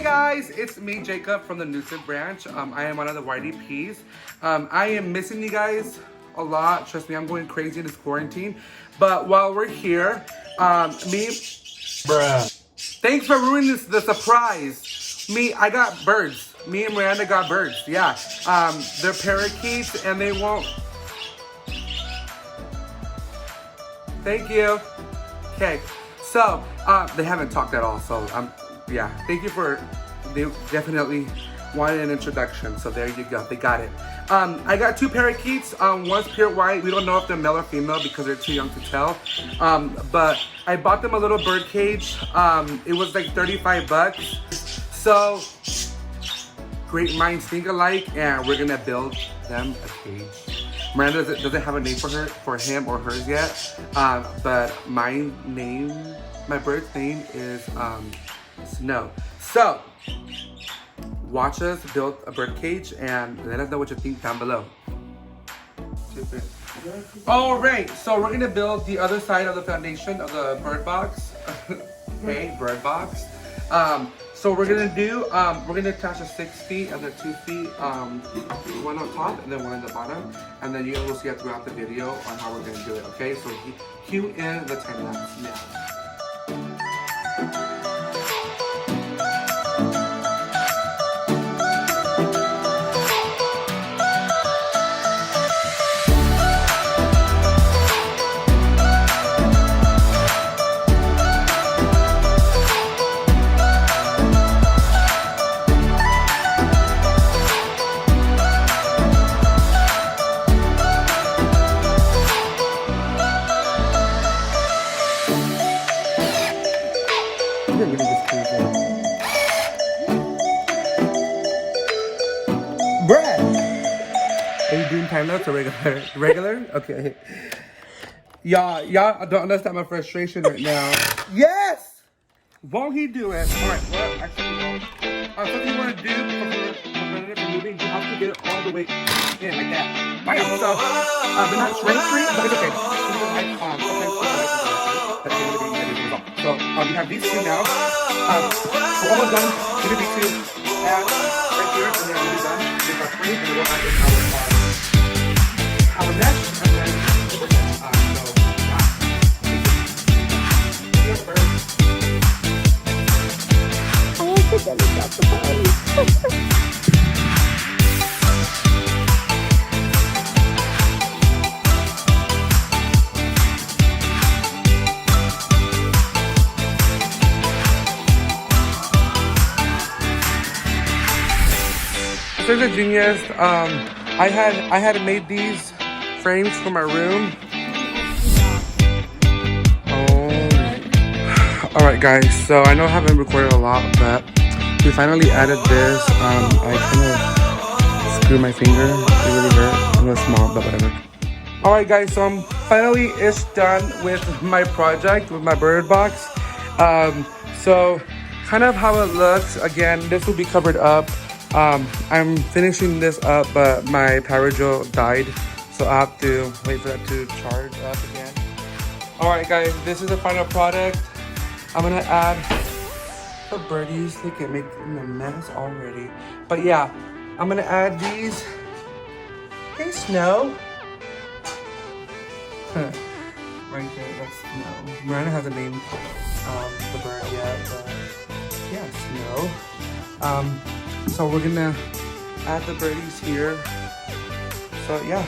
Hey guys, it's me, Jacob from the Knudson branch. I am one of the YDPs. I am missing you guys a lot. Trust me, I'm going crazy in this quarantine. But while we're here, thanks for ruining the surprise. I got birds. Me and Miranda got birds, yeah. They're parakeets and they won't. Thank you. Okay, so they haven't talked at all, so yeah, thank you they definitely wanted an introduction, so there you go, they got it. I got two parakeets, one's pure white. We don't know if they're male or female because they're too young to tell. But I bought them a little bird cage. It was like 35 bucks. So, great minds think alike, and we're gonna build them a cage. Miranda doesn't have a name for him or hers yet, but my bird's name is Snow. So, watch us build a bird cage and let us know what you think down below. Alright, so we're gonna build the other side of the foundation of the bird box. Okay, bird box. So we're gonna attach a 6 feet and the 2 feet, one on top and then one on the bottom, and then you will see it throughout the video on how we're gonna do it. Okay, so cue in the time lapse now. Brad! Are you doing time lapse or regular? Regular? Okay. Y'all don't understand my frustration right now. Yes! Won't he do it? Alright, well, actually, something you want to do for moving, you have to get it all the way in, like that. By yourself. But not straight, but it's okay. So, we have these two now. We're almost done. We're going to be two right here, and then we'll be done with our frame, and we'll add in our mesh, and then Such a genius. I had made these frames for my room. All right, guys. So I know I haven't recorded a lot, but we finally added this. I kind of screwed my finger. It really hurt. It was small, but whatever. All right, guys. So I'm finally done with my project with my bird box. So kind of how it looks. Again, this will be covered up. I'm finishing this up, but my power drill died, so I have to wait for that to charge up again. Alright guys, this is the final product. I'm gonna add the birdies. Look at making a mess already. But yeah, I'm gonna add these. Hey Snow. Right there, that's Snow. Miranda hasn't named the bird yet, but yeah, Snow. So we're gonna add the birdies here. So yeah.